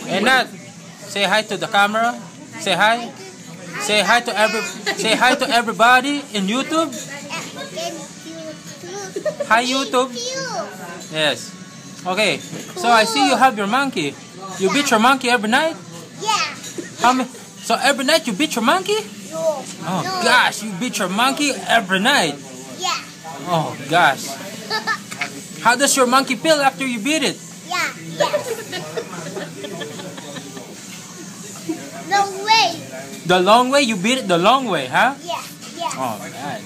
And not say hi to the camera. Say hi. Say hi to everybody in YouTube. Hi YouTube. Yes. Okay. So I see you have your monkey. You beat your monkey every night? Yeah. How many? So every night you beat your monkey? No. Oh gosh, you beat your monkey every night. Yeah. Oh gosh. How does your monkey feel after you beat it? Yeah. No way. The long way? You beat it the long way, huh? Yeah. Oh, man.